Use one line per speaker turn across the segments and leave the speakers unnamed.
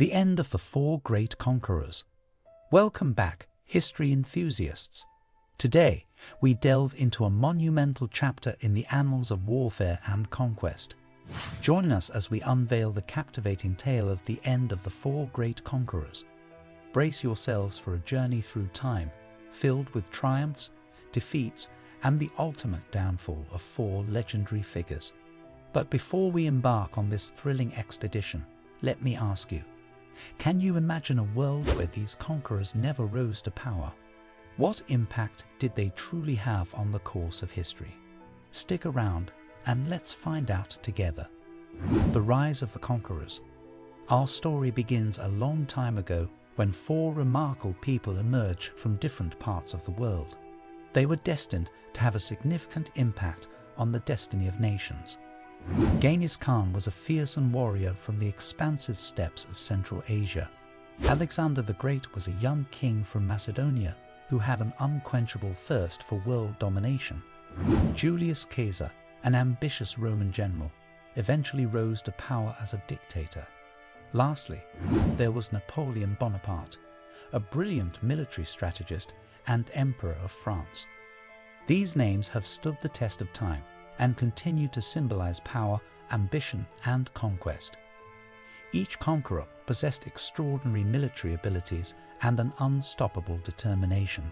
The end of the four great conquerors. Welcome back, history enthusiasts. Today, we delve into a monumental chapter in the annals of warfare and conquest. Join us as we unveil the captivating tale of the end of the four great conquerors. Brace yourselves for a journey through time, filled with triumphs, defeats, and the ultimate downfall of four legendary figures. But before we embark on this thrilling expedition, let me ask you, can you imagine a world where these conquerors never rose to power? What impact did they truly have on the course of history? Stick around and let's find out together. The rise of the conquerors. Our story begins a long time ago when four remarkable people emerged from different parts of the world. They were destined to have a significant impact on the destiny of nations. Genghis Khan was a fearsome warrior from the expansive steppes of Central Asia. Alexander the Great was a young king from Macedonia who had an unquenchable thirst for world domination. Julius Caesar, an ambitious Roman general, eventually rose to power as a dictator. Lastly, there was Napoleon Bonaparte, a brilliant military strategist and emperor of France. These names have stood the test of time and continue to symbolize power, ambition, and conquest. Each conqueror possessed extraordinary military abilities and an unstoppable determination.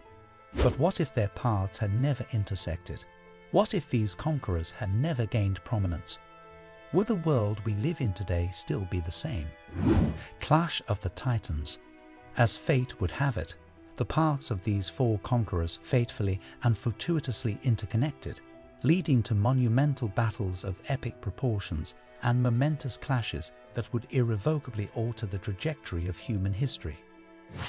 But what if their paths had never intersected? What if these conquerors had never gained prominence? Would the world we live in today still be the same? Clash of the Titans. As fate would have it, the paths of these four conquerors fatefully and fortuitously interconnected, leading to monumental battles of epic proportions and momentous clashes that would irrevocably alter the trajectory of human history.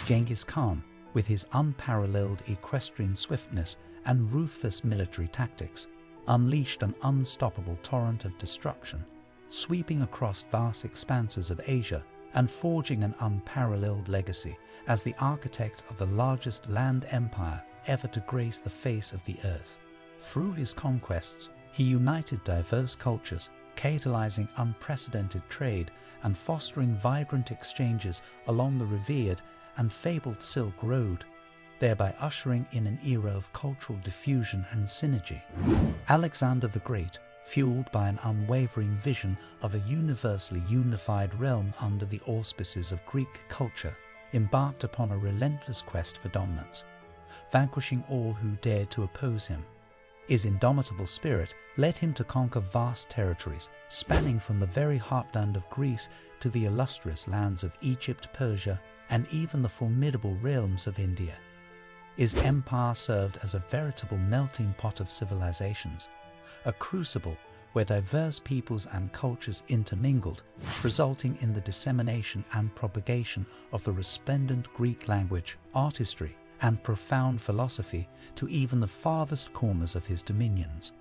Genghis Khan, with his unparalleled equestrian swiftness and ruthless military tactics, unleashed an unstoppable torrent of destruction, sweeping across vast expanses of Asia and forging an unparalleled legacy as the architect of the largest land empire ever to grace the face of the earth. Through his conquests, he united diverse cultures, catalyzing unprecedented trade and fostering vibrant exchanges along the revered and fabled Silk Road, thereby ushering in an era of cultural diffusion and synergy. Alexander the Great, fueled by an unwavering vision of a universally unified realm under the auspices of Greek culture, embarked upon a relentless quest for dominance, vanquishing all who dared to oppose him. His indomitable spirit led him to conquer vast territories, spanning from the very heartland of Greece to the illustrious lands of Egypt, Persia, and even the formidable realms of India. His empire served as a veritable melting pot of civilizations, a crucible where diverse peoples and cultures intermingled, resulting in the dissemination and propagation of the resplendent Greek language, artistry, and profound philosophy to even the farthest corners of his dominions.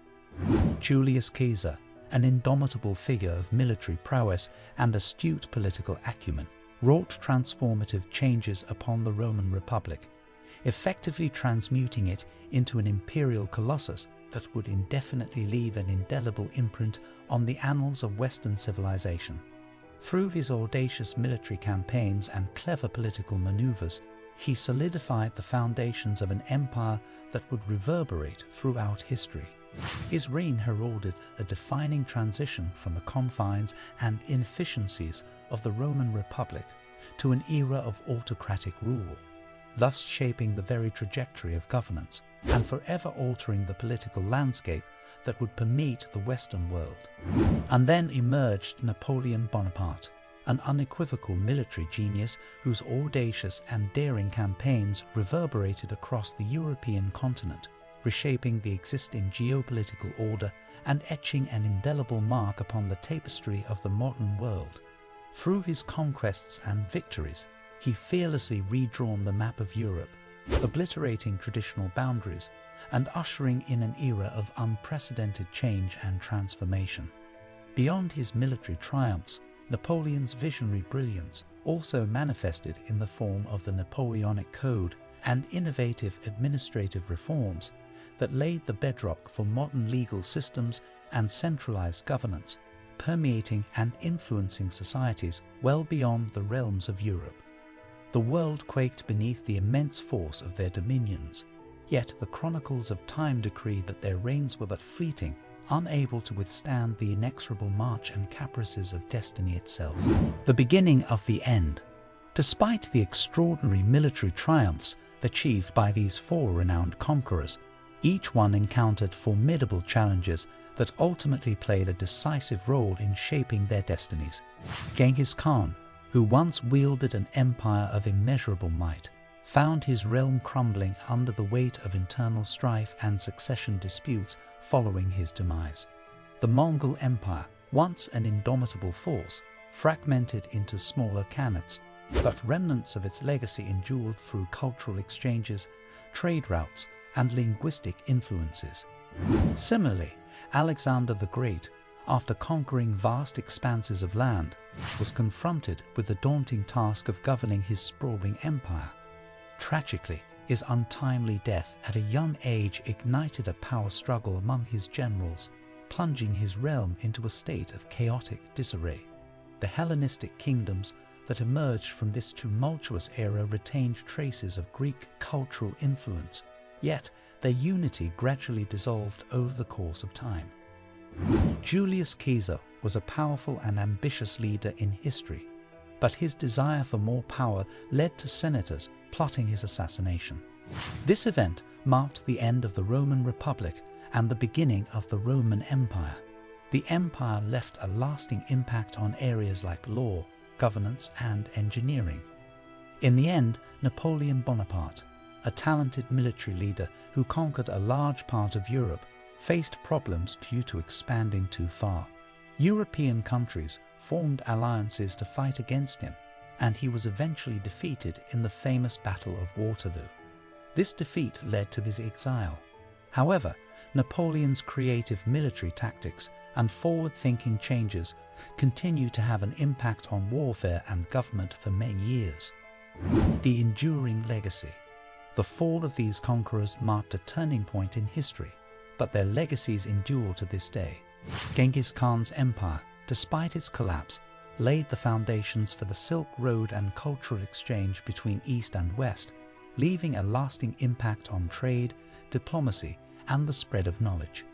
Julius Caesar, an indomitable figure of military prowess and astute political acumen, wrought transformative changes upon the Roman Republic, effectively transmuting it into an imperial colossus that would indefinitely leave an indelible imprint on the annals of Western civilization. Through his audacious military campaigns and clever political maneuvers, he solidified the foundations of an empire that would reverberate throughout history. His reign heralded a defining transition from the confines and inefficiencies of the Roman Republic to an era of autocratic rule, thus shaping the very trajectory of governance and forever altering the political landscape that would permeate the Western world. And then emerged Napoleon Bonaparte, an unequivocal military genius whose audacious and daring campaigns reverberated across the European continent, reshaping the existing geopolitical order and etching an indelible mark upon the tapestry of the modern world. Through his conquests and victories, he fearlessly redrawn the map of Europe, obliterating traditional boundaries and ushering in an era of unprecedented change and transformation. Beyond his military triumphs, Napoleon's visionary brilliance also manifested in the form of the Napoleonic Code and innovative administrative reforms that laid the bedrock for modern legal systems and centralized governance, permeating and influencing societies well beyond the realms of Europe. The world quaked beneath the immense force of their dominions, yet the chronicles of time decree that their reigns were but fleeting, unable to withstand the inexorable march and caprices of destiny itself. The beginning of the end. Despite the extraordinary military triumphs achieved by these four renowned conquerors, each one encountered formidable challenges that ultimately played a decisive role in shaping their destinies. Genghis Khan, who once wielded an empire of immeasurable might, found his realm crumbling under the weight of internal strife and succession disputes following his demise. The Mongol Empire, once an indomitable force, fragmented into smaller khanates, but remnants of its legacy endured through cultural exchanges, trade routes, and linguistic influences. Similarly, Alexander the Great, after conquering vast expanses of land, was confronted with the daunting task of governing his sprawling empire. Tragically, his untimely death at a young age ignited a power struggle among his generals, plunging his realm into a state of chaotic disarray. The Hellenistic kingdoms that emerged from this tumultuous era retained traces of Greek cultural influence, yet their unity gradually dissolved over the course of time. Julius Caesar was a powerful and ambitious leader in history, but his desire for more power led to senators plotting his assassination. This event marked the end of the Roman Republic and the beginning of the Roman Empire. The empire left a lasting impact on areas like law, governance, and engineering. In the end, Napoleon Bonaparte, a talented military leader who conquered a large part of Europe, faced problems due to expanding too far. European countries formed alliances to fight against him, and he was eventually defeated in the famous Battle of Waterloo. This defeat led to his exile. However, Napoleon's creative military tactics and forward-thinking changes continued to have an impact on warfare and government for many years. The enduring legacy. The fall of these conquerors marked a turning point in history, but their legacies endure to this day. Genghis Khan's empire, despite its collapse, laid the foundations for the Silk Road and cultural exchange between East and West, leaving a lasting impact on trade, diplomacy, and the spread of knowledge.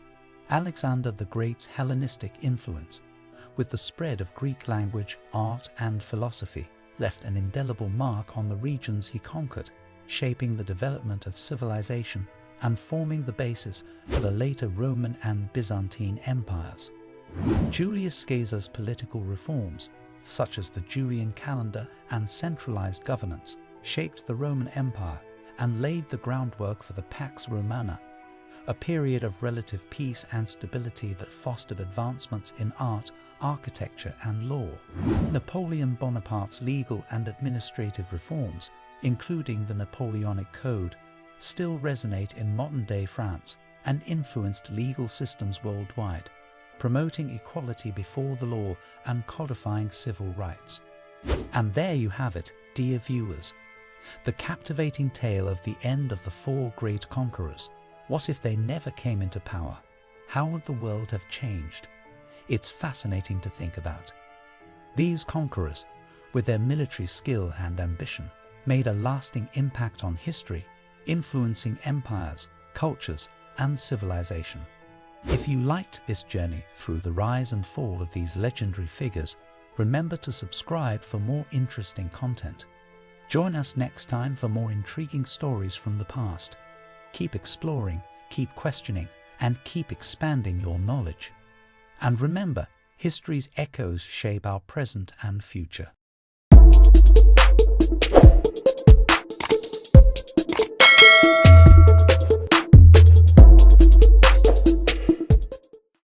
Alexander the Great's Hellenistic influence, with the spread of Greek language, art, and philosophy, left an indelible mark on the regions he conquered, shaping the development of civilization and forming the basis for the later Roman and Byzantine empires. Julius Caesar's political reforms, such as the Julian calendar and centralized governance, shaped the Roman Empire and laid the groundwork for the Pax Romana, a period of relative peace and stability that fostered advancements in art, architecture, and law. Napoleon Bonaparte's legal and administrative reforms, including the Napoleonic Code, still resonate in modern-day France and influenced legal systems worldwide, promoting equality before the law and codifying civil rights. And there you have it, dear viewers, the captivating tale of the end of the four great conquerors. What if they never came into power? How would the world have changed? It's fascinating to think about. These conquerors, with their military skill and ambition, made a lasting impact on history, influencing empires, cultures, and civilization. If you liked this journey through the rise and fall of these legendary figures, remember to subscribe for more interesting content. Join us next time for more intriguing stories from the past. Keep exploring, keep questioning, and keep expanding your knowledge. And remember, history's echoes shape our present and future.